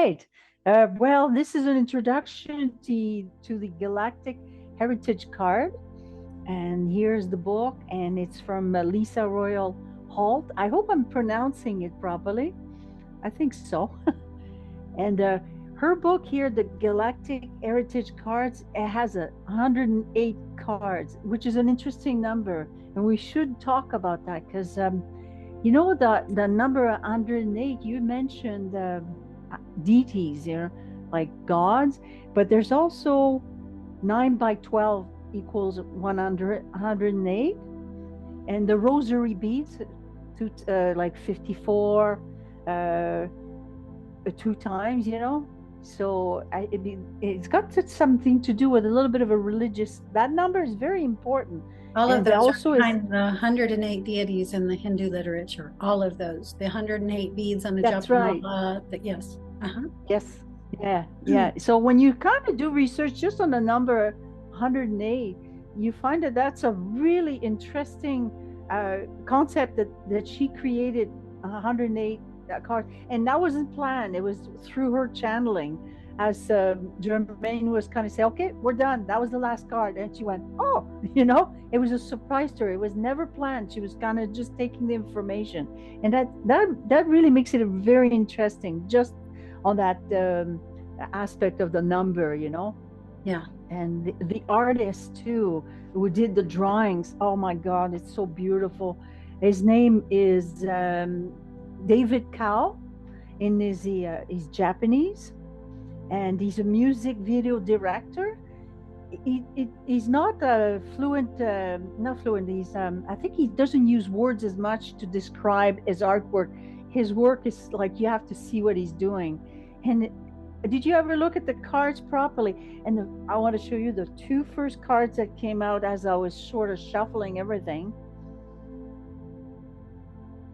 right. Well, this is an introduction to the Galactic Heritage card. And here's the book, and it's from Lisa Royal Holt. I hope I'm pronouncing it properly. I think so. And her book here, the Galactic Heritage Cards, it has 108 cards, which is an interesting number. And we should talk about that because, you know, the number 108, you mentioned deities, you know, like gods, but there's also 9 by 12 equals 108. And the rosary beads, like 54, two times, you know. So it's got something to do with a little bit of a religious. That number is very important. All of And those also are behind the 108 deities in the Hindu literature. All of those, the 108 beads on the That's right. Yes. Yes. Yeah. So when you kind of do research just on the number 108, you find that that's a really interesting concept that she created 108 cards, and that wasn't planned. It was through her channeling, as Germaine was kind of saying, okay, we're done, that was the last card, and she went, oh, you know, it was a surprise to her. It was never planned. She was kind of just taking the information, and that really makes it very interesting, just on that aspect of the number, you know. Yeah. And the artist too, who did the drawings, oh my god, it's so beautiful. His name is David Kao, and he's Japanese, and he's a music video director. He's not fluent, not fluent. He's I think he doesn't use words as much to describe his artwork. His work is like, you have to see what he's doing. And did you ever look at the cards properly? And I want to show you the two first cards that came out as I was sort of shuffling everything.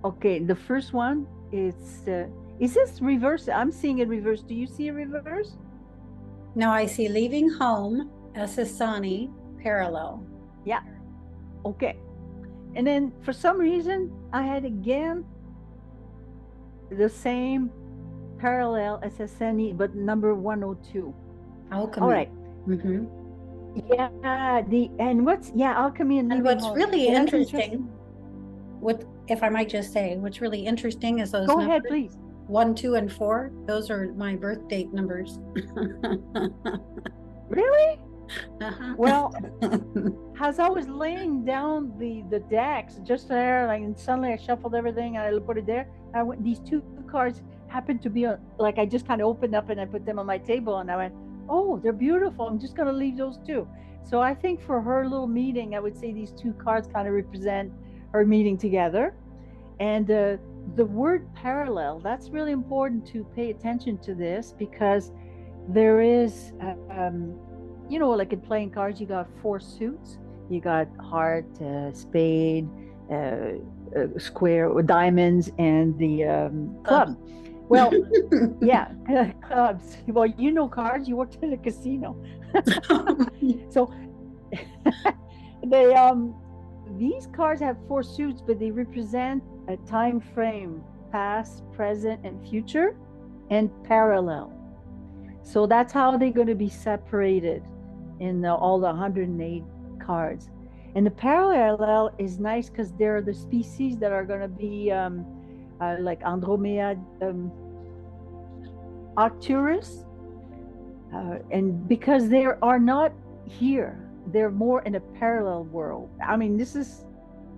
Okay, the first one is this reverse? I'm seeing it reverse. Do you see it reverse? No, I see leaving home, Asasani, parallel. Yeah. Okay. And then for some reason, I had again the same parallel as Asasani, but number 102. Alchemy. All right. Mm-hmm. Yeah. Alchemy and what's really interesting. What, if I might just say, what's really interesting is those Go numbers, ahead, please. 1, 2, and 4. Those are my birth date numbers. Really? Well, as I was laying down the decks just there, like, and suddenly I shuffled everything and I put it there. These two cards happened to be like, I just kind of opened up and I put them on my table, and I went, oh, they're beautiful. I'm just going to leave those two. So I think for her little meeting, I would say these two cards kind of represent her meeting together. And the word parallel, that's really important to pay attention to this, because there is you know, like in playing cards, you got 4 suits. You got heart, spade, square, or diamonds, and the club. Well, yeah, clubs. Well, you know cards. You worked in a casino, so these cards have 4 suits, but they represent a time frame: past, present, and future, and parallel. So that's how they're going to be separated in all the 108 cards. And the parallel is nice because they're the species that are going to be like Andromeda, Arcturus, and because they are not here, they're more in a parallel world. I mean, this is,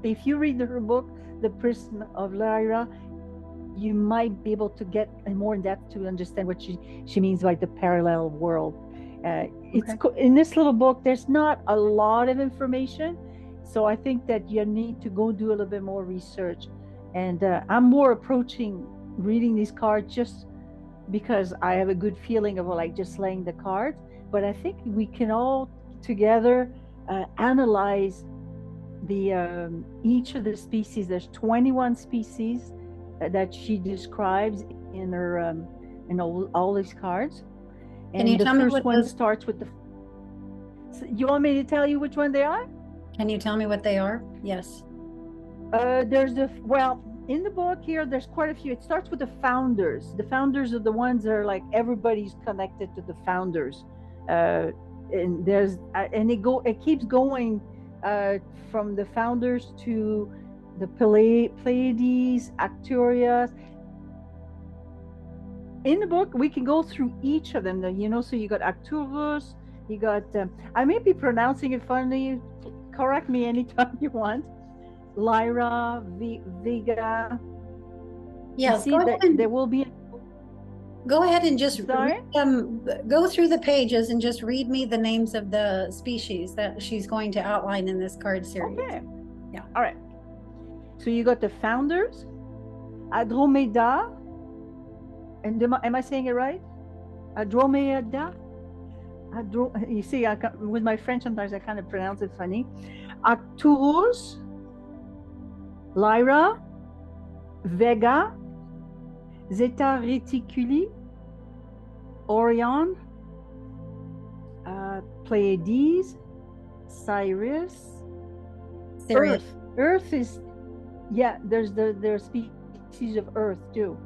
if you read her book, The Prism of Lyra, you might be able to get more in depth to understand what she means by the parallel world. It's in this little book, there's not a lot of information, so I think that you need to go do a little bit more research. And I'm more approaching reading these cards just because I have a good feeling of like just laying the cards, but I think we can all together analyze the each of the species. There's 21 species that she describes in her in all these cards. And the first one starts with the. So you want me to tell you which one they are? Can you tell me what they are? Yes. There's the, well, in the book here, there's quite a few. It starts with the founders. The founders are the ones that are like everybody's connected to the founders, and there's and it keeps going from the founders to the Pleiades, Arcturius. In the book, we can go through each of them. You know, so you got Arcturus, you got. I may be pronouncing it funny. Correct me anytime you want. Lyra, Vega. You Yes, see that there will be. go ahead and just Sorry? go through the pages and just read me the names of the species that she's going to outline in this card series. Okay. Yeah. All right. So you got the founders, Andromeda, and am I saying it right? Andromeda. You see, with my French sometimes I kind of pronounce it funny. Arcturus, Lyra, Vega, Zeta Reticuli, Orion, Pleiades, Sirius, Sirius. Earth is, yeah. There's species of Earth too,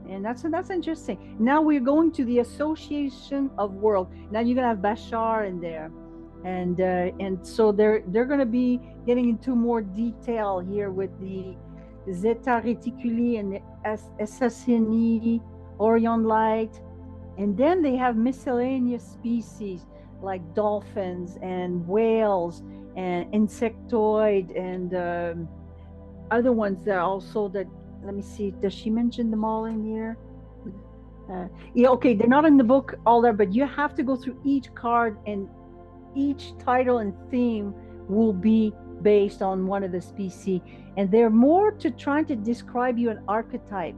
and that's interesting. Now we're going to the Association of World. Now you're gonna have Bashar in there, and so they're going to be getting into more detail here with the Zeta Reticuli and the Assassini, Orion Light, and then they have miscellaneous species like dolphins and whales and insectoid and other ones that also that. Let me see. Does she mention them all in here? Yeah. Okay. They're not in the book all there, but you have to go through each card, and each title and theme will be based on one of the species, and they're more to trying to describe you an archetype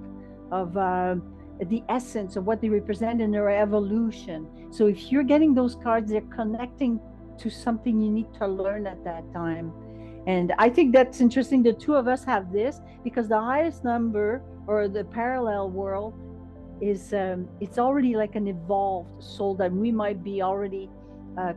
of the essence of what they represent in their evolution. So if you're getting those cards, they're connecting to something you need to learn at that time. And I think that's interesting. The two of us have this because the highest number, or the parallel world, is it's already like an evolved soul that we might be already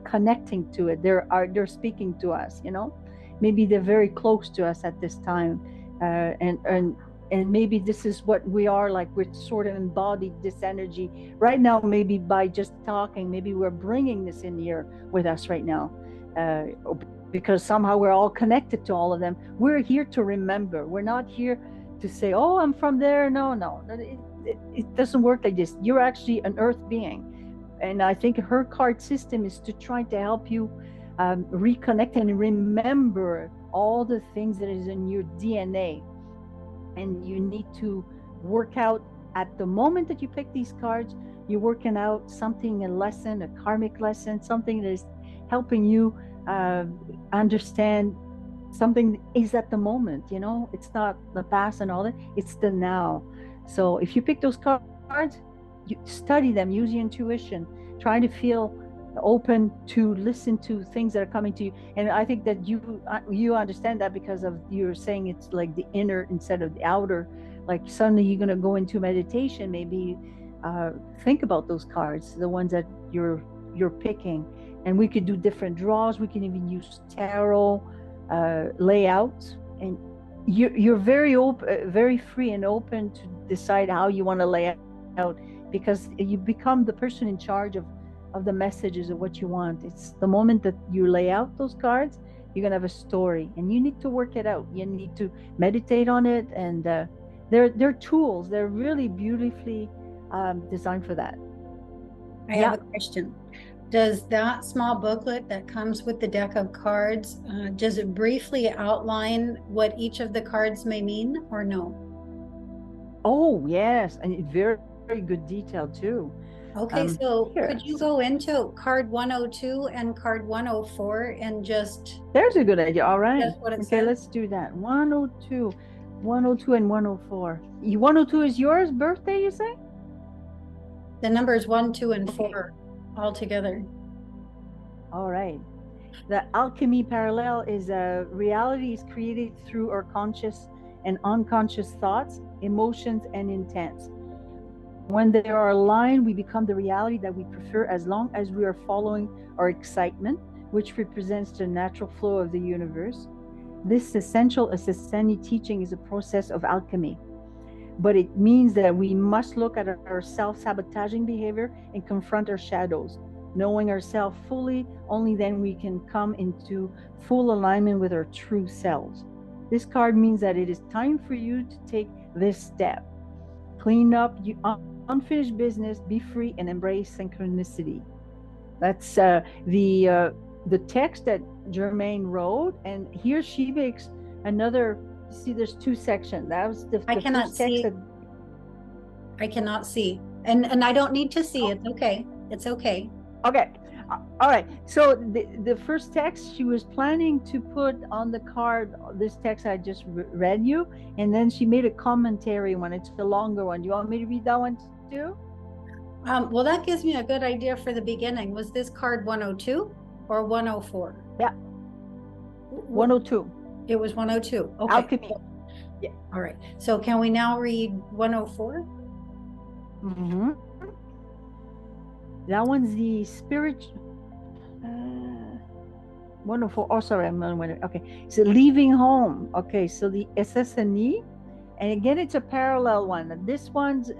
connecting to it. They're speaking to us, you know. Maybe they're very close to us at this time, and maybe this is what we are like. We're sort of embodied this energy right now. Maybe by just talking, maybe we're bringing this in here with us right now, because somehow we're all connected to all of them. We're here to remember. We're not here to say, "Oh, I'm from there." No. It doesn't work like this. You're actually an Earth being, and I think her card system is to try to help you reconnect and remember all the things that is in your DNA, and you need to work out at the moment that you pick these cards. You're working out something, a lesson, a karmic lesson, something that is helping you understand something is at the moment. You know, it's not the past and all that, it's the now. So if you pick those cards, you study them, use your intuition, try to feel open to listen to things that are coming to you. And I think that you understand that because of you're saying it's like the inner instead of the outer. Like suddenly you're going to go into meditation, maybe think about those cards, the ones that you're picking. And we could do different draws. We can even use tarot layouts, and you're very open, very free and open to decide how you want to lay out, because you become the person in charge of the messages of what you want. It's the moment that you lay out those cards, you're gonna have a story, and you need to work it out. You need to meditate on it, and they're tools. They're really beautifully designed for that. I have a question. Does that small booklet that comes with the deck of cards, does it briefly outline what each of the cards may mean, or no? Oh, yes, and very, very good detail too. Okay, so could you go into card 102 and card 104 and just... There's a good idea. All right. Okay, says. Let's do that. 102 and 104. 102 is yours birthday, you say? The numbers 1, 2, and 4 all together. All right. The alchemy parallel is reality is created through our conscious and unconscious thoughts, emotions, and intents. When they are aligned, we become the reality that we prefer, as long as we are following our excitement, which represents the natural flow of the universe. This essential Aseseni teaching is a process of alchemy, but it means that we must look at our self-sabotaging behavior and confront our shadows. Knowing ourselves fully, only then we can come into full alignment with our true selves. This card means that it is time for you to take this step. Clean up your unfinished business, be free, and embrace synchronicity. That's the text that Germaine wrote, and here she makes another. See, there's two sections. That was the cannot first text. See. I cannot see, and I don't need to see. It's okay. It's okay. Okay. All right. So the first text she was planning to put on the card, this text I just read you, and then she made a commentary one. It's a longer one. Do you want me to read that one too? Well, that gives me a good idea for the beginning. Was this card 102 or 104? Yeah. 102. It was 102. Okay. Alchemy. Yeah. All right. So can we now read 104? Mm-hmm. That one's the spirit. 104. Oh, sorry, I'm on one. Okay, so leaving home. Okay, so the Aseseni, and again, it's a parallel one. This one's,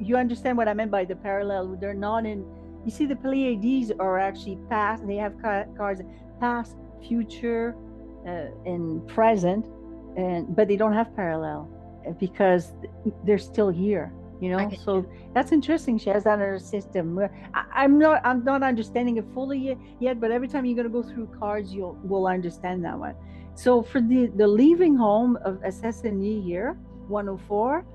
you understand what I meant by the parallel? They're not in. You see, the Pleiades are actually past. They have cards past, future, and present, but they don't have parallel because they're still here. You know, so that's interesting. She has that in her system. I'm not understanding it fully yet, but every time you're going to go through cards, will understand that one. So for the leaving home of Aseseni here, 104,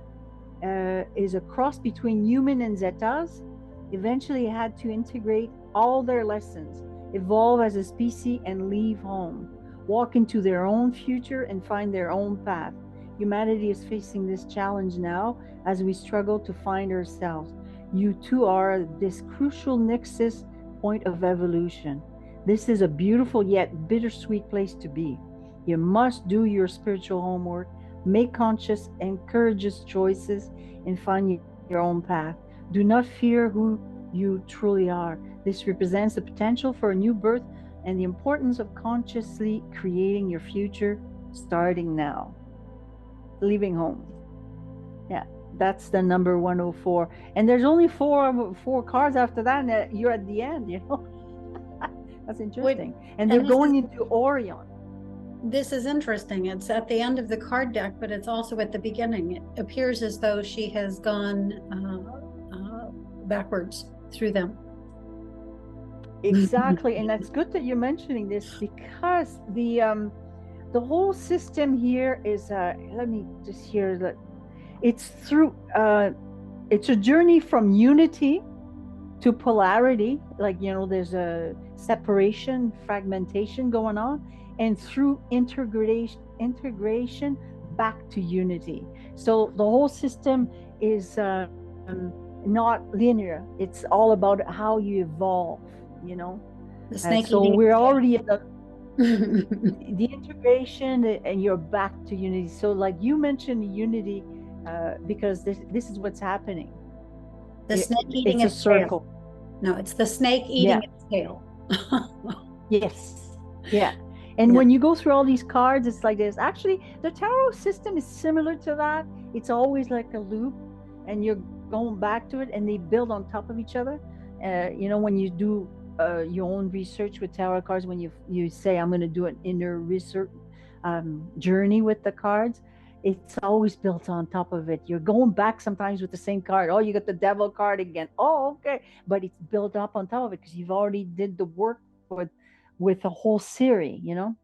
is a cross between human and Zetas. Eventually had to integrate all their lessons, evolve as a species, and leave home, walk into their own future and find their own path. Humanity is facing this challenge now as we struggle to find ourselves. You too are this crucial nexus point of evolution. This is a beautiful yet bittersweet place to be. You must do your spiritual homework, make conscious and courageous choices, and find your own path. Do not fear who you truly are. This represents the potential for a new birth and the importance of consciously creating your future starting now. Leaving home. Yeah, that's the number 104. And there's only four cards after that, and you're at the end, you know. That's interesting. And they're going into Orion. This is interesting. It's at the end of the card deck, but it's also at the beginning. It appears as though she has gone backwards through them. Exactly. And that's good that you're mentioning this, because the whole system here is let me just hear that it's through it's a journey from unity to polarity, like, you know, there's a separation, fragmentation going on, and through integration back to unity. So the whole system is not linear. It's all about how you evolve, you know. So we're already in the integration, and you're back to unity. So like you mentioned unity, because this is what's happening. The snake eating its circle. Tail. No, it's the snake eating its tail. Yes. Yeah. And when you go through all these cards, it's like this. Actually, the tarot system is similar to that. It's always like a loop, and you're going back to it, and they build on top of each other. You know, when you do your own research with tarot cards, when you say, I'm going to do an inner research journey with the cards, it's always built on top of it. You're going back sometimes with the same card. Oh, you got the devil card again. Oh, okay. But it's built up on top of it because you've already did the work with a whole series, you know,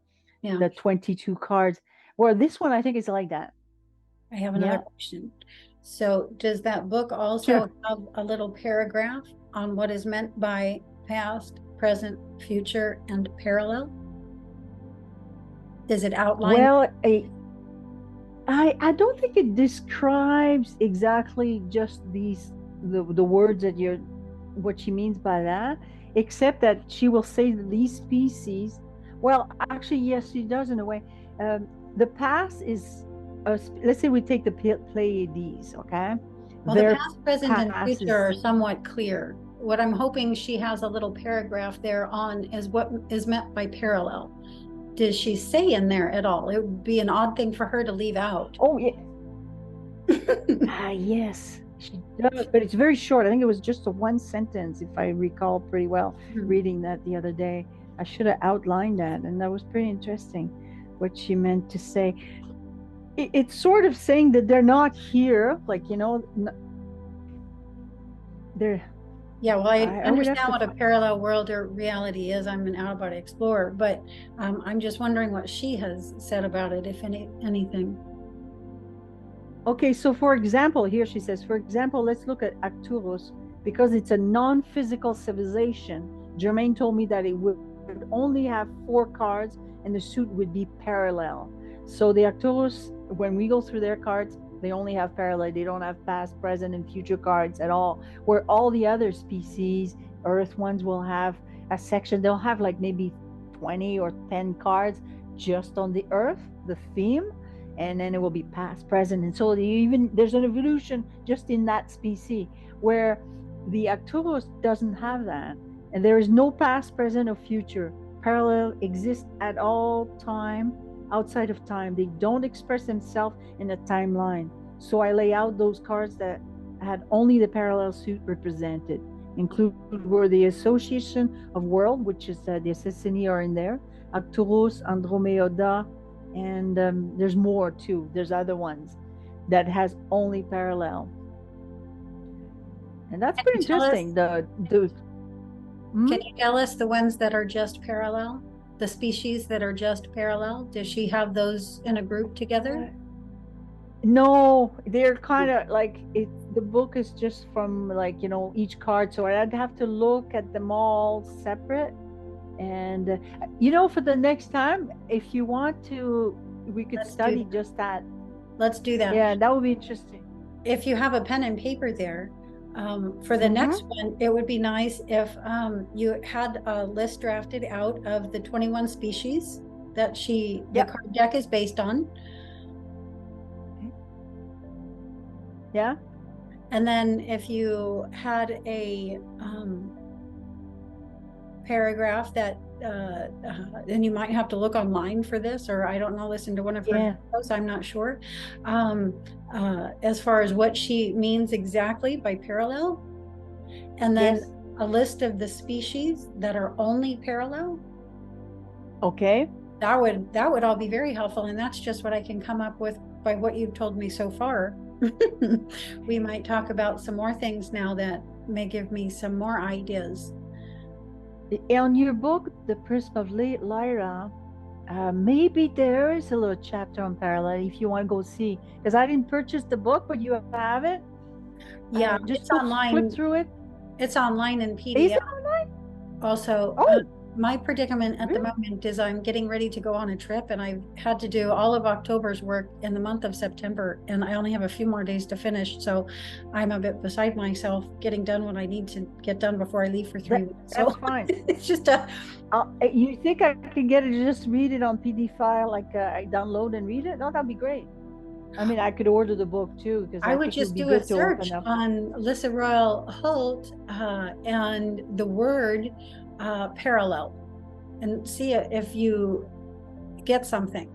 the 22 cards. Where this one, I think, is like that. I have another question. So does that book also have a little paragraph on what is meant by past, present, future, and parallel? Does it outline? Well, I don't think it describes exactly just the words that what she means by that, except that she will say that these species, well, actually, yes, she does in a way. The past is, let's say we take the Pleiades, okay? Well, the past, present, and future are somewhat clear. What I'm hoping she has a little paragraph there on is what is meant by parallel. does she say in there at all? It would be an odd thing for her to leave out. Oh, yeah. Yes, she does, but it's very short. I think it was just a one sentence, if I recall pretty well, reading that the other day. I should have outlined that, and that was pretty interesting what she meant to say. It's sort of saying that they're not here, like, they're. Yeah, well, I understand what a parallel world or reality is. I'm an out-of-body explorer, but I'm just wondering what she has said about it, if anything. Okay, so for example, here she says, for example, let's look at Arcturus. Because it's a non-physical civilization, Germaine told me that it would only have 4 cards and the suit would be parallel. So the Arcturus, when we go through their cards, they only have parallel. They don't have past, present, and future cards at all. Where all the other species, Earth ones, will have a section. They'll have like maybe 20 or 10 cards just on the Earth, the theme, and then it will be past, present, and so there's an evolution just in that species, where the Arcturus doesn't have that, and there is no past, present, or future. Parallel exists at all time, outside of time. They don't express themselves in a timeline. So I lay out those cards that had only the parallel suit represented. Include were the Association of World, which is the Assassini are in there, Arcturus, Andromeda, and there's more too. There's other ones that has only parallel, and that's pretty interesting. Can you tell us the ones that are just parallel? The species that are just parallel? Does she have those in a group together? No, they're kind of like the book is just from like each card, so I'd have to look at them all separate. And for the next time, if you want to, we could study just that. Let's do that. Yeah, that would be interesting. If you have a pen and paper there, for the next one, it would be nice if you had a list drafted out of the 21 species that the card deck is based on. Yeah. And then if you had a paragraph that and you might have to look online for this, or I don't know, listen to one of her videos, I'm not sure, as far as what she means exactly by parallel, and then a list of the species that are only parallel. Okay, that would all be very helpful, and that's just what I can come up with by what you've told me so far. We might talk about some more things now that may give me some more ideas. On your book, The Prism of Lyra, maybe there is a little chapter on parallel if you want to go see, because I didn't purchase the book, but you have it. Yeah, just flip through it. It's online in PDF. Is it online? Also, my predicament at the moment is I'm getting ready to go on a trip, and I've had to do all of October's work in the month of September, and I only have a few more days to finish. So I'm a bit beside myself getting done what I need to get done before I leave for 3 weeks. So that's fine. It's just you think I can get it, just read it on PDF file, like I download and read it? No, that'd be great. I mean, I could order the book too, because I would just do a search on Lissa Royal Holt and the word parallel, and see if you get something.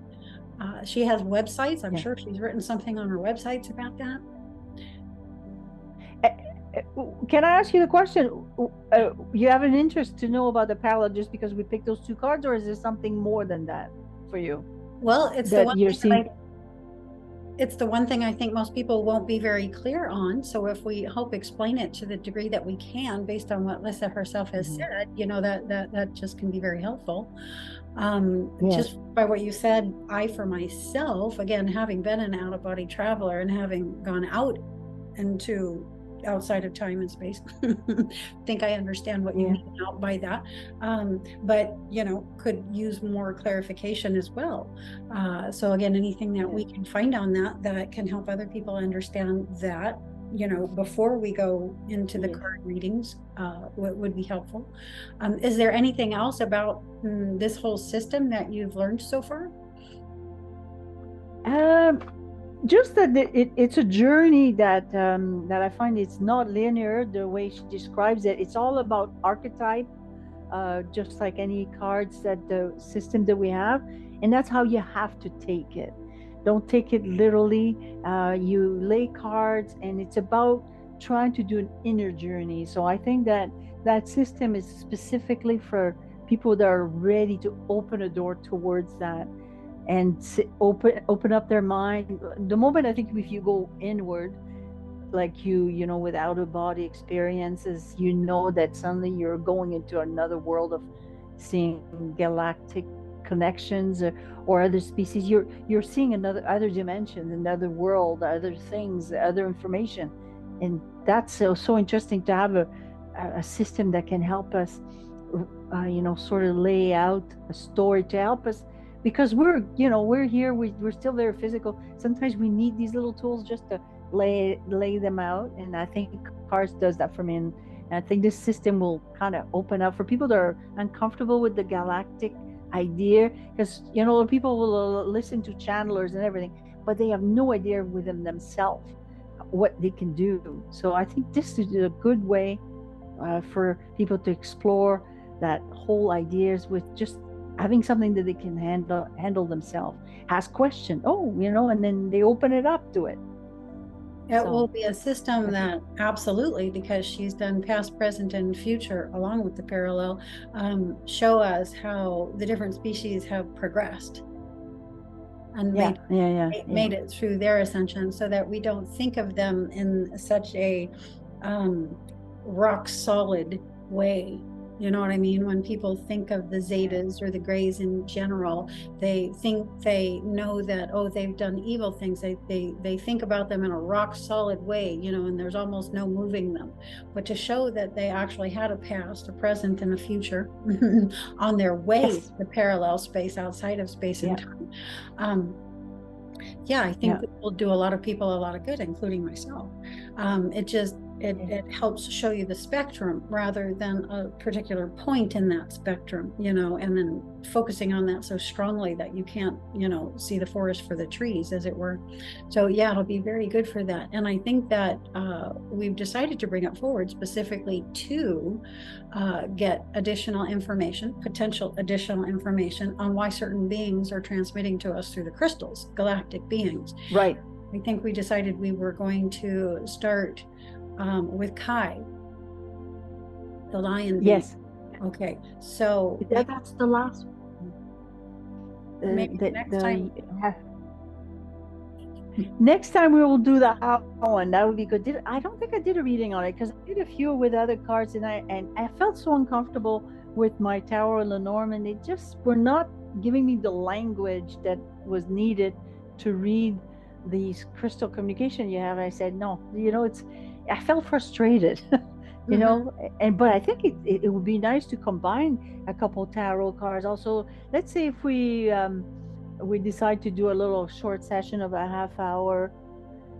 She has websites. I'm sure she's written something on her websites about that. Can I ask you the question? You have an interest to know about the parallel just because we picked those 2 cards, or is there something more than that for you? Well, it's the one you're seeing. It's the one thing I think most people won't be very clear on. So if we help explain it to the degree that we can, based on what Lissa herself has said, that just can be very helpful. Just by what you said, I, for myself, again, having been an out-of-body traveler and having gone out into outside of time and space, think I understand what you mean out by that, but could use more clarification as well. So again, anything that we can find on that can help other people understand that, before we go into the card readings, would be helpful. Is there anything else about this whole system that you've learned so far? Just that it's a journey that I find it's not linear the way she describes it. It's all about archetype, just like any cards that the system that we have, and that's how you have to take it. Don't take it literally. You lay cards, and it's about trying to do an inner journey. So I think that that system is specifically for people that are ready to open a door towards that and open up their mind. The moment, I think, if you go inward, like you know, with out of body experiences, you know that suddenly you're going into another world of seeing galactic connections, or other species. You're seeing other dimensions, another world, other things, other information. And that's so interesting to have a system that can help us, you know, sort of lay out a story to help us, because we're here, we're still very physical. Sometimes we need these little tools just to lay them out. And I think cards does that for me. And I think this system will kind of open up for people that are uncomfortable with the galactic idea, because you know, people will listen to channelers and everything, but they have no idea within themselves what they can do. So I think this is a good way for people to explore that whole ideas with just having something that they can handle themselves. Ask question, oh, you know, and then they open it up to it. It will be a system that absolutely, because she's done past, present, and future along with the parallel, show us how the different species have progressed and made it through their ascension, so that we don't think of them in such a rock solid way. You know what I mean? When people think of the Zetas or the Greys in general, they think they know that, oh, they've done evil things. They think about them in a rock solid way, you know, and there's almost no moving them. But to show that they actually had a past, a present, and a future on their way to parallel space, outside of space and time. I think it will do a lot of people a lot of good, including myself. It helps show you the spectrum rather than a particular point in that spectrum, you know, and then focusing on that so strongly that you can't, you know, see the forest for the trees, as it were. So yeah, it'll be very good for that. And I think that we've decided to bring it forward specifically to get additional information, potential additional information on why certain beings are transmitting to us through the crystals, galactic beings. Right. I think we decided we were going to start with Kai, the lion being. Yes. Okay, so that's the last one. Maybe next time. Next time we will do the how one. That would be good. I don't think I did a reading on it, because I did a few with other cards, and I felt so uncomfortable with my Tower of Lenormand. They just were not giving me the language that was needed to read these crystal communication you have. I said, no, you know, I felt frustrated, you know, but I think it would be nice to combine a couple tarot cards. Also, let's say if we decide to do a little short session of a half hour,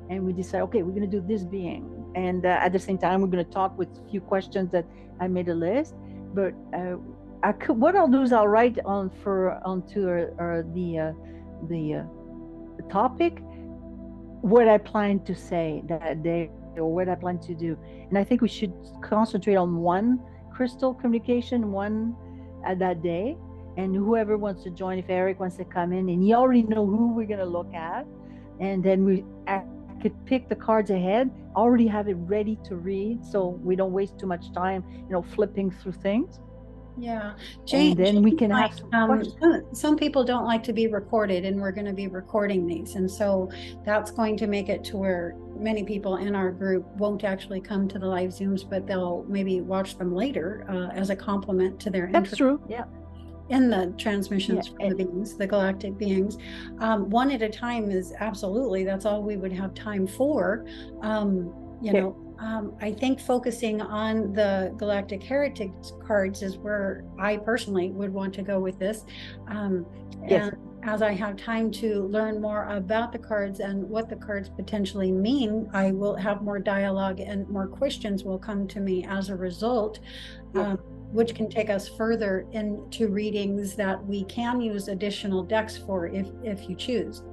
and we decide, okay, we're going to do this being, and at the same time, we're going to talk with a few questions that I made a list. But what I'll do is I'll write onto the topic what I plan to say that day, or what I plan to do. And I think we should concentrate on one crystal communication, one at that day. And whoever wants to join, if Eric wants to come in, and you already know who we're going to look at, and then I could pick the cards ahead, already have it ready to read, so we don't waste too much time, you know, flipping through things. Yeah, Jane, and then we can have some people don't like to be recorded, and we're going to be recording these, and so that's going to make it to where many people in our group won't actually come to the live Zooms, but they'll maybe watch them later as a complement to their interest. That's true. Yeah. In the transmissions from the beings, the galactic beings. One at a time is absolutely, that's all we would have time for. You know, I think focusing on the galactic heritage cards is where I personally would want to go with this. And as I have time to learn more about the cards and what the cards potentially mean, I will have more dialogue, and more questions will come to me as a result. Which can take us further into readings that we can use additional decks for if you choose.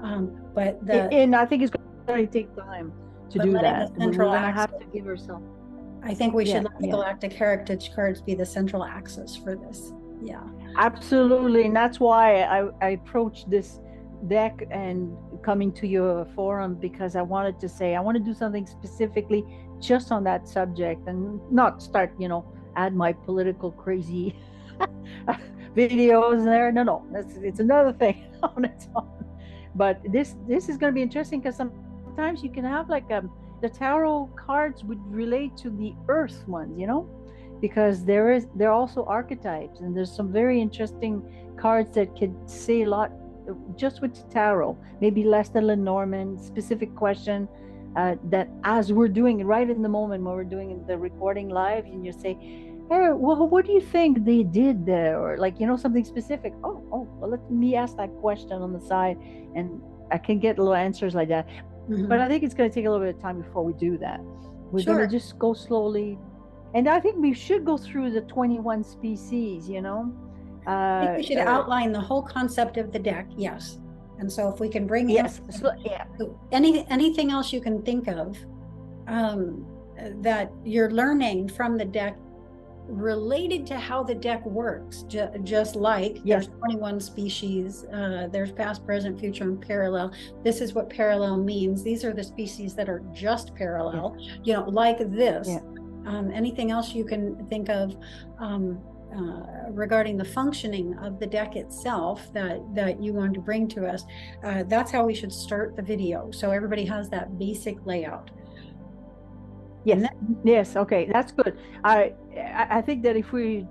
And I think it's going to take time to do that. We're going to have to give ourselves. I think we should Yeah, let the Galactic Heritage cards be the central axis for this. Yeah. Absolutely. And that's why I approached this deck and coming to your forum, because I wanted to say I want to do something specifically just on that subject and not start, add my political crazy videos there. No, it's another thing on its own. But this is going to be interesting because sometimes you can have like the tarot cards would relate to the earth ones, because there are also archetypes, and there's some very interesting cards that could say a lot just with tarot, maybe less than Lenormand specific question, that as we're doing right in the moment when we're doing the recording live, and you say, hey, well, what do you think they did there, or like something specific. Well, let me ask that question on the side, and I can get little answers like that. But I think it's going to take a little bit of time before we do that. We're going to just go slowly. And I think we should go through the 21 species, I think we should outline the whole concept of the deck, yes. And so if we can bring anything else you can think of that you're learning from the deck related to how the deck works, just like there's 21 species, there's past, present, future, and parallel. This is what parallel means. These are the species that are just parallel, like this. Anything else you can think of regarding the functioning of the deck itself that you want to bring to us, that's how we should start the video, so everybody has that basic layout. Yes. Okay, that's good. I think that if we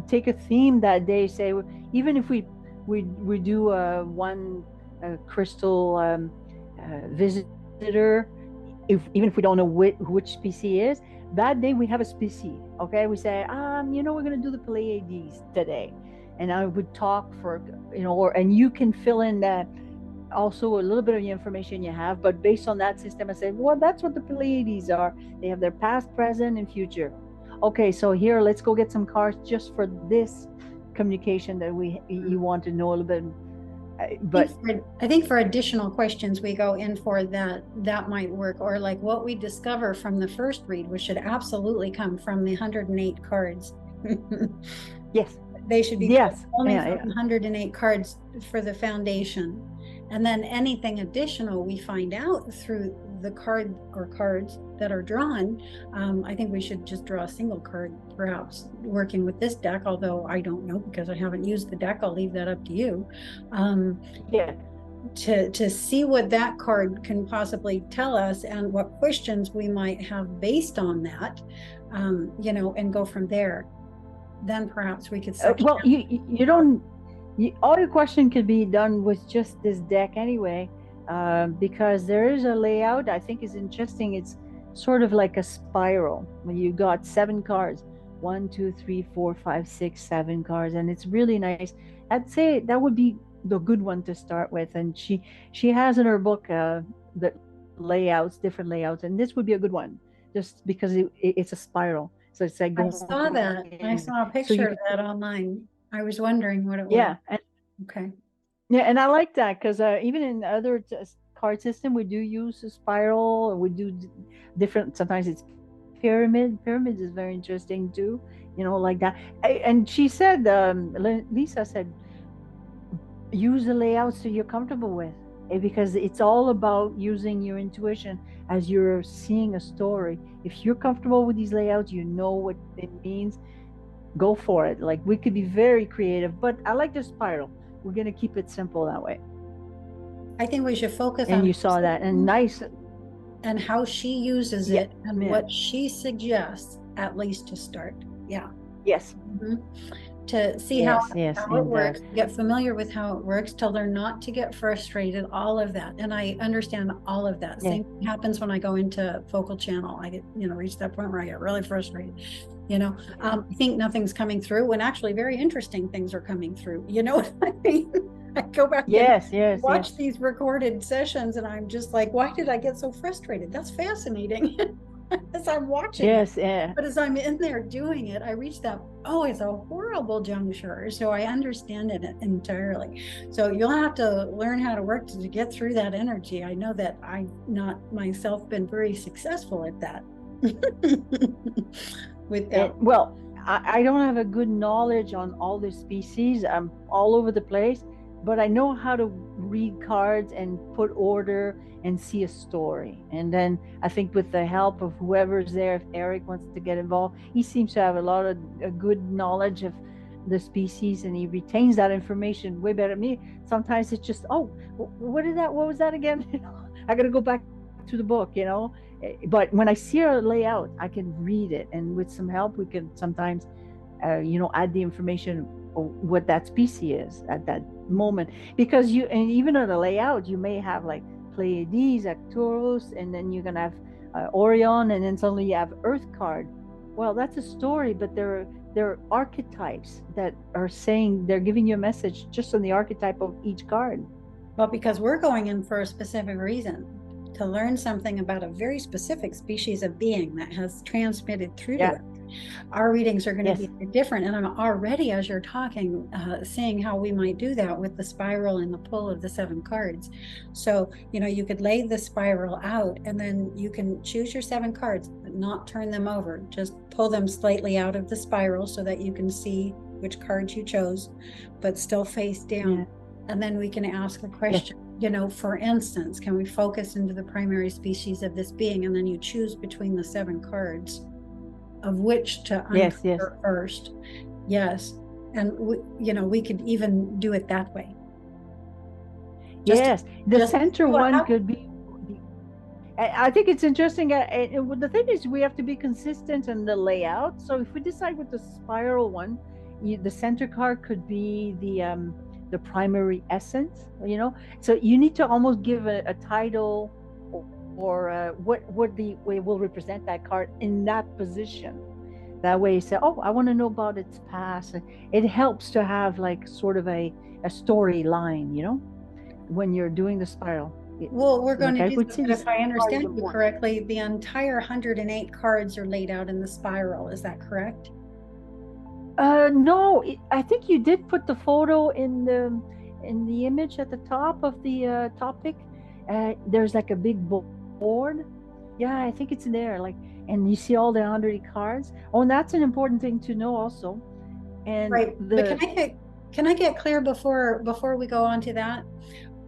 take a theme that day, say, even if we do one crystal visitor, even if we don't know which species is, that day we have a species. Okay, we say, we're going to do the Pleiades today, and I would talk for, and you can fill in that. Also a little bit of the information you have, but based on that system, I say, well, that's what the Pleiades are. They have their past, present, and future. Okay, so here, let's go get some cards just for this communication that you want to know a little bit. But I think for additional questions we go in for that might work, or like what we discover from the first read, which should absolutely come from the 108 cards. Yes, they should be only 108 cards for the foundation. And then anything additional we find out through the card or cards that are drawn. I think we should just draw a single card, perhaps working with this deck, although I don't know because I haven't used the deck. I'll leave that up to you. To see what that card can possibly tell us and what questions we might have based on that, and go from there. Then perhaps we could well, you don't. All your question could be done with just this deck anyway, because there is a layout I think is interesting. It's sort of like a spiral when you got 7 cards, 1, 2, 3, 4, 5, 6, 7 cards, and it's really nice. I'd say that would be the good one to start with, and she has in her book the different layouts, and this would be a good one just because it's a spiral. So it's like I saw that. I saw a picture of that online. I was wondering what it was. Okay. Yeah, and I like that because even in other card system, we do use a spiral, or we do different. Sometimes it's pyramid. Pyramids is very interesting too. Like that. And she said, Lisa said, use the layouts that you're comfortable with, because it's all about using your intuition as you're seeing a story. If you're comfortable with these layouts, you know what it means. Go for it. Like, we could be very creative, but I like the spiral. We're going to keep it simple that way. I think we should focus on. And you saw that, and nice. And how she uses it, and what she suggests, at least to start. Yeah. Yes. To see how it works, get familiar with how it works, to learn not to get frustrated, all of that. And I understand all of that. Same thing happens when I go into focal channel. I get, reach that point where I get really frustrated. I think nothing's coming through when actually very interesting things are coming through. You know what I mean? I go back and watch these recorded sessions, and I'm just like, why did I get so frustrated? That's fascinating. As I'm watching but as I'm in there doing it, I reach that, it's a horrible juncture. So I understand it entirely. So you'll have to learn how to work to get through that energy. I know that I've not myself been very successful at that. With that. Well, I don't have a good knowledge on all the species. I'm all over the place, but I know how to read cards and put order and see a story. And then I think with the help of whoever's there, if Eric wants to get involved, he seems to have a lot of a good knowledge of the species, and he retains that information way better than me. Sometimes it's just, oh, what is that? What was that again? I got to go back to the book, but when I see a layout, I can read it, and with some help, we can sometimes, add the information of what that species is at that moment. Because and even on the layout, you may have like Pleiades, Arcturus, and then you're gonna have Orion, and then suddenly you have Earth card. Well, that's a story, but there are archetypes that are saying they're giving you a message just on the archetype of each card. Well, because we're going in for a specific reason, to learn something about a very specific species of being that has transmitted through to us. Our readings are going to be different. And I'm already, as you're talking, seeing how we might do that with the spiral and the pull of the 7 cards. So, you could lay the spiral out, and then you can choose your 7 cards, but not turn them over. Just pull them slightly out of the spiral so that you can see which cards you chose, but still face down. And then we can ask a question. For instance, can we focus into the primary species of this being? And then you choose between the 7 cards of which to uncover first. Yes. And we could even do it that way. The center one could be. I think it's interesting. The thing is, we have to be consistent in the layout. So if we decide with the spiral one, the center card could be the primary essence, so you need to almost give a title or what will represent that card in that position. That way you say, oh, I want to know about its past. And it helps to have like sort of a storyline, when you're doing the spiral. Well, we're going to do this, but if I understand you correctly, the entire 108 cards are laid out in the spiral. Is that correct? No, I think you did put the photo in the image at the top of the topic. There's like a big board. Yeah, I think it's in there. And you see all the 100 cards. Oh, and that's an important thing to know also. And right. But can I get clear before we go on to that?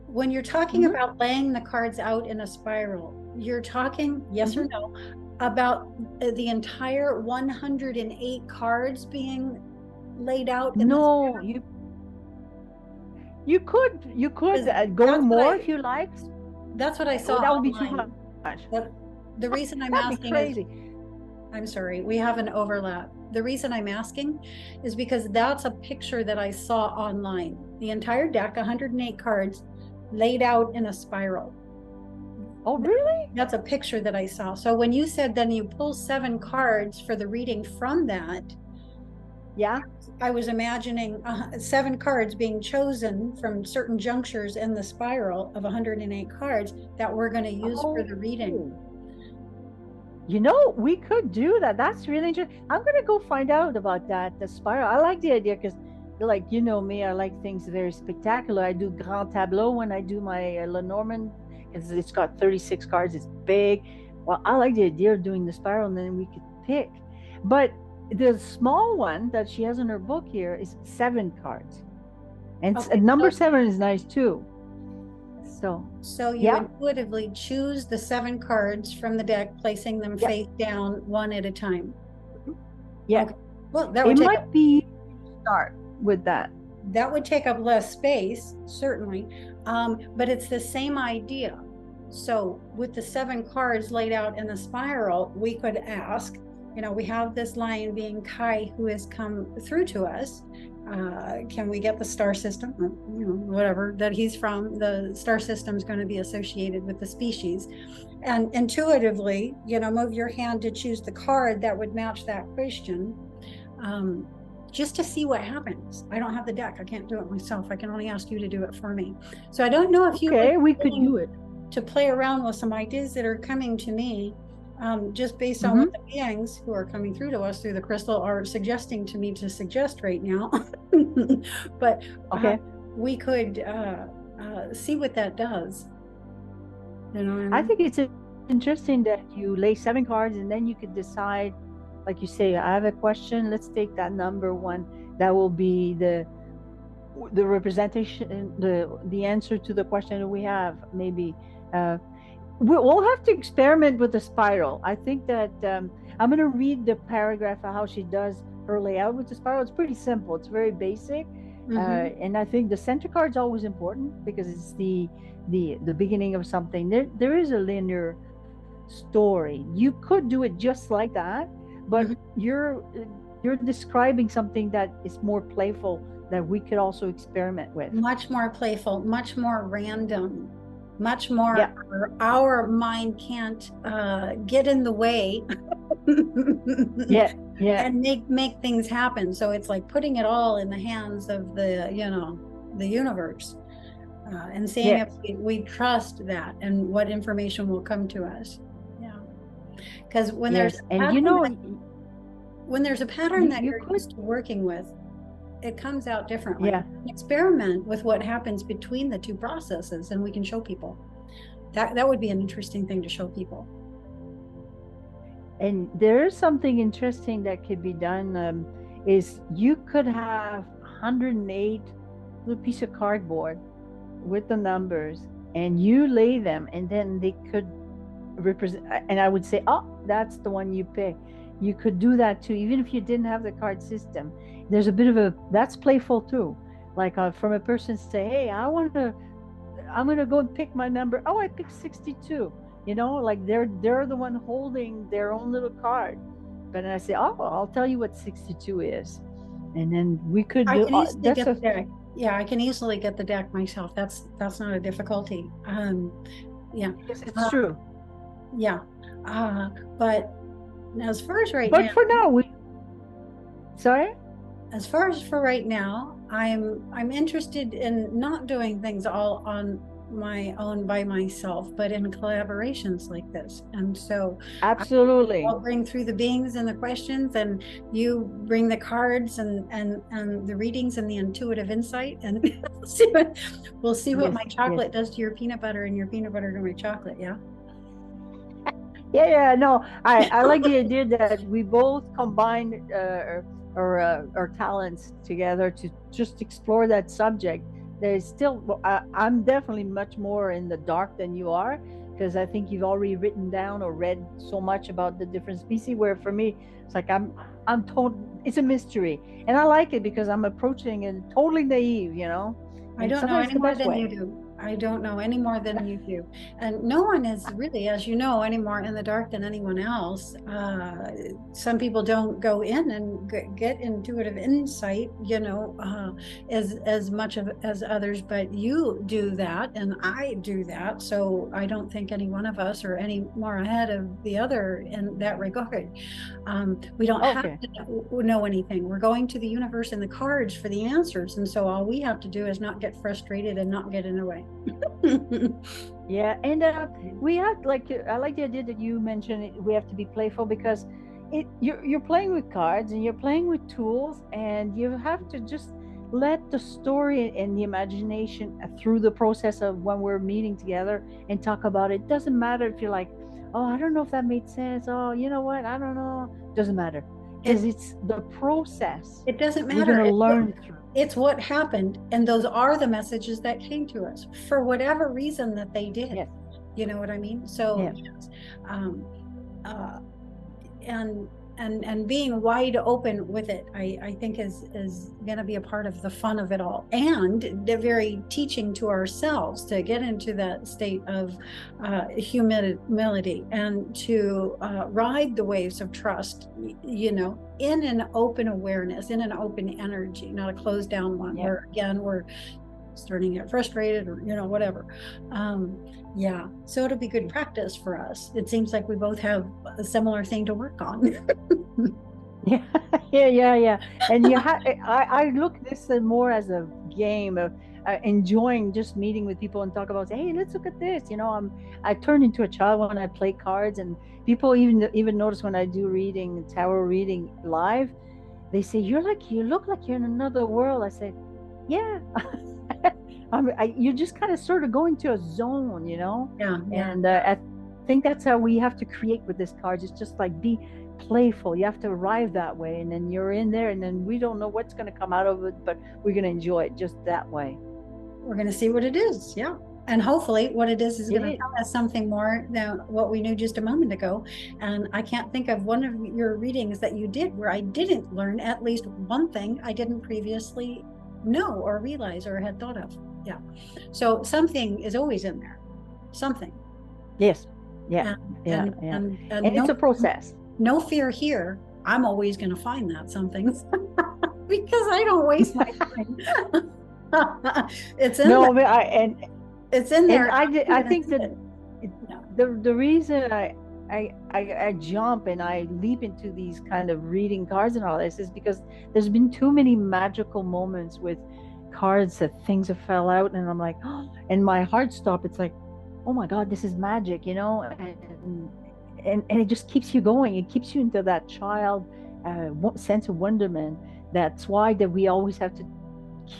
When you're talking about laying the cards out in a spiral, you're talking, yes or no, about the entire 108 cards being laid out? No, you could go more if you like. That's what I saw. That would be too much. The reason I'm asking is, I'm sorry, we have an overlap. The reason I'm asking is because that's a picture that I saw online. The entire deck, 108 cards, laid out in a spiral. Oh, really? That's a picture that I saw. So when you said then you pull 7 cards for the reading from that, I was imagining 7 cards being chosen from certain junctures in the spiral of 108 cards that we're going to use for the reading. We could do that. That's really interesting. I'm going to go find out about that, the spiral. I like the idea because, me, I like things very spectacular. I do grand tableau when I do my Lenormand. It's got 36 cards. It's big. Well, I like the idea of doing the spiral, and then we could pick. But the small one that she has in her book here is 7 cards, and number 7 is nice too. So you intuitively choose the 7 cards from the deck, placing them face down one at a time. Okay. Well, that would might be start with that. That would take up less space, certainly, but it's the same idea. So with the 7 cards laid out in the spiral, we could ask, we have this lion being Kai who has come through to us. Can we get the star system, whatever that he's from? The star system is going to be associated with the species. And intuitively, move your hand to choose the card that would match that question. Just to see what happens. I don't have the deck. I can't do it myself. I can only ask you to do it for me. So I don't know if we could do it. To play around with some ideas that are coming to me, just based on what the beings who are coming through to us through the crystal are suggesting to me to suggest right now. But we could see what that does. I think it's interesting that you lay 7 cards and then you could decide, like you say, I have a question, let's take that number one. That will be the representation, the answer to the question that we have. Maybe we'll have to experiment with the spiral. I think that I'm going to read the paragraph of how she does her layout with the spiral. It's pretty simple. It's very basic. And I think the center card is always important because it's the beginning of something. There is a linear story. You could do it just like that, but you're describing something that is more playful, that we could also experiment with. Much more playful, much more random, much more our mind can't get in the way. And make things happen. So it's like putting it all in the hands of the universe, and seeing if we trust that and what information will come to us. Because when there's a pattern that you're used to working with, it comes out differently. Experiment with what happens between the two processes, and we can show people. That would be an interesting thing to show people. And there is something interesting that could be done, is you could have 108 little piece of cardboard with the numbers, and you lay them, and then they could represent, and I would say, oh, that's the one you pick. You could do that too, even if you didn't have the card system. There's a bit of that's playful too. Like from a person say, hey, I'm gonna go and pick my number. Oh, I picked 62. Like they're the one holding their own little card. But then I say, oh, I'll tell you what 62 is. And then we could do I can easily get the deck myself. That's not a difficulty. Yes, it's true. But as far as now, for now, sorry? As far as for right now, I'm interested in not doing things all on my own by myself, but in collaborations like this. And so absolutely, I'll bring through the beings and the questions, and you bring the cards and the readings and the intuitive insight, and we'll see what my chocolate does to your peanut butter and your peanut butter to my chocolate. No, I like the idea that we both combine our talents together to just explore that subject. There's still, I'm definitely much more in the dark than you are, because I think you've already written down or read so much about the different species, where for me, it's like I'm told it's a mystery, and I like it because I'm approaching it totally naive, I don't know any more than you do. I don't know any more than you do. And no one is really, as you know, any more in the dark than anyone else. Some people don't go in and get intuitive insight, as much as others, but you do that and I do that. So I don't think any one of us are any more ahead of the other in that regard. We don't have to know anything. We're going to the universe and the cards for the answers. And so all we have to do is not get frustrated and not get in the way. And we have, I like the idea that you mentioned we have to be playful, because you're playing with cards and you're playing with tools, and you have to just let the story and the imagination through the process of when we're meeting together and talk about it. Doesn't matter if you're like, oh, I don't know if that made sense, oh, you know what, I don't know. Doesn't matter, because it's the process. It doesn't matter. We're going to learn through. It's what happened, and those are the messages that came to us for whatever reason that they did. You know what I mean? So and being wide open with it, I think is going to be a part of the fun of it all, and the very teaching to ourselves to get into that state of humility and to ride the waves of trust, in an open awareness, in an open energy, not a closed down one where again we're starting to get frustrated or whatever. So it'll be good practice for us. It seems like we both have a similar thing to work on. And I look at this more as a game of enjoying just meeting with people and talk about, hey, let's look at this. I turn into a child when I play cards, and people even notice when I do tarot reading live, they say, you look like you're in another world. I say, yeah. You just kind of sort of go into a zone, and I think that's how we have to create with this cards. It's just like be playful. You have to arrive that way, and then you're in there, and then we don't know what's going to come out of it, but we're going to enjoy it just that way. We're going to see what it is. Yeah. And hopefully what it is going to tell us something more than what we knew just a moment ago. And I can't think of one of your readings that you did where I didn't learn at least one thing I didn't previously know or realize or had thought of. Yeah. So something is always in there. Something. Yes. Yeah. And it's a process. No fear here. I'm always going to find that something because I don't waste my time. It's in there. It's in there. I think that the reason I jump and I leap into these kind of reading cards and all this is because there's been too many magical moments with cards that things have fell out, and I'm like, oh, and my heart stopped. It's like, oh my God, this is magic, you know, and it just keeps you going. It keeps you into that child sense of wonderment. That's why that we always have to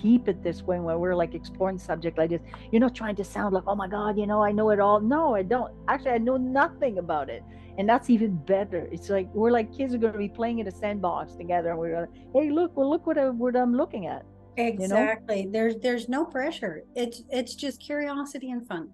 keep it this way when we're like exploring subject like this. You're not trying to sound like, oh my God, you know, I know it all. No, I don't. Actually, I know nothing about it, and that's even better. It's like we're like kids are going to be playing in a sandbox together, and we're going to, hey, look what I'm looking at. Exactly. You know? There's no pressure. It's just curiosity and fun.